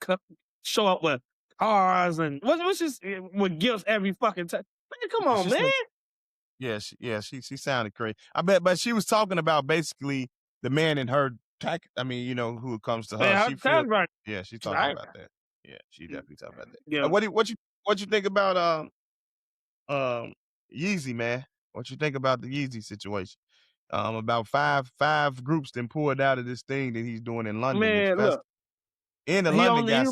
show up with cars and what's just with gifts every fucking time. Man, come on, man. She sounded crazy. I bet, but she was talking about basically the man in her who it comes to her. Man, she's talking about that. Yeah, she definitely talking about that. Yeah. What you think about Yeezy, man? What you think about the Yeezy situation? About five groups then pulled out of this thing that he's doing in London. Man, look. In the London guy.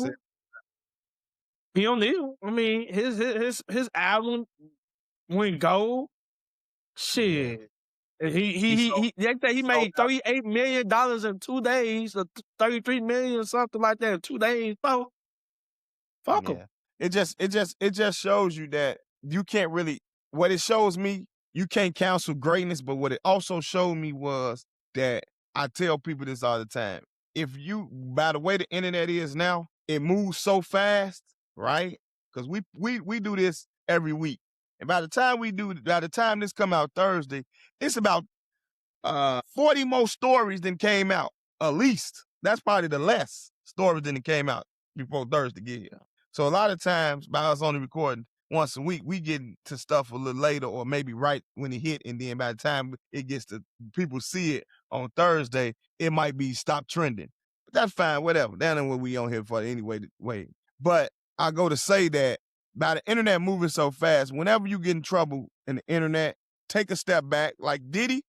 He don't need him. I mean, his album went gold. Shit. Yeah. He made $38 million in 2 days, or $33 million or something like that in 2 days. So, fuck him. It just shows you that you can't really. What it shows me, you can't cancel greatness. But what it also showed me was that I tell people this all the time. If you, by the way the internet is now, it moves so fast, right? Because we do this every week. And by the time this come out Thursday, it's about 40 more stories than came out. At least. That's probably the less stories than it came out before Thursday get here. So a lot of times, by us only recording once a week, we get to stuff a little later or maybe right when it hit, and then by the time it gets to people see it on Thursday, it might be stopped trending. But that's fine, whatever. That ain't what we on here for anyway. But I go to say that by the internet moving so fast, whenever you get in trouble in the internet, take a step back. Like Diddy,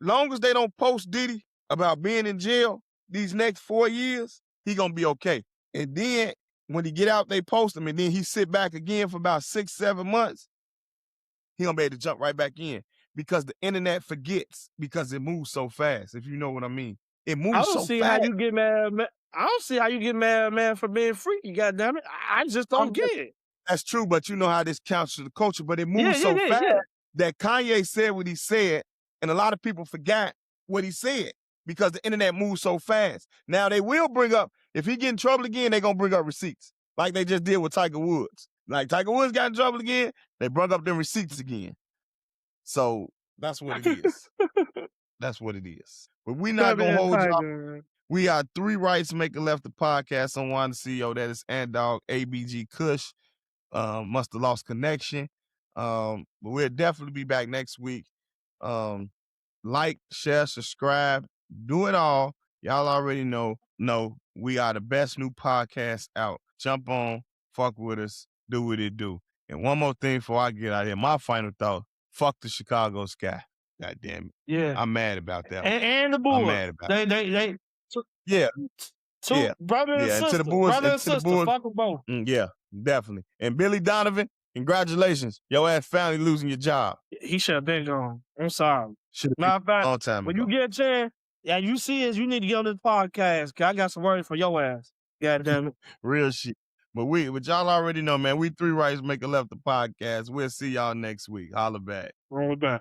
long as they don't post Diddy about being in jail these next 4 years, he gonna be okay. And then when he get out, they post him, and then he sit back again for about 6-7 months, he gonna be able to jump right back in because the internet forgets because it moves so fast, if you know what I mean. It moves so fast. I don't see how you get mad, man. I don't see how you get mad, man, for being freaky, goddammit. I just don't get it. That's true, but you know how this counts to the culture, but it moves so fast that Kanye said what he said, and a lot of people forgot what he said because the internet moves so fast. Now they will bring up, if he get in trouble again, they gonna bring up receipts, like they just did with Tiger Woods. Like Tiger Woods got in trouble again, they brought up them receipts again. So that's what it is. That's what it is. But we're not gonna hold y'all. We are Three Rights Make a Left the podcast on JuanTheCeo. That is Antdawg, ABG Kush. Must have lost connection. But we'll definitely be back next week. Like, share, subscribe, do it all. Y'all already know we are the best new podcast out. Jump on, fuck with us, do what it do. And one more thing before I get out of here, my final thought, fuck the Chicago sky. God damn it. Yeah. I'm mad about that. And the boys. I'm mad about it. They Yeah. two brother and And sister. to the boys, Brother and to the sister. boys. Fuck them both. Yeah, definitely. And Billy Donovan, congratulations. Your ass finally losing your job. He should have been gone. I'm sorry. Should have Matter of been a fact, long time when ago. you get a chance, yeah, you see us, you need to get on this podcast, because I got some words for your ass. God damn it. Real shit. But y'all already know, man, we Three Rights Make a Left the podcast. We'll see y'all next week. Holla back. Roll it back.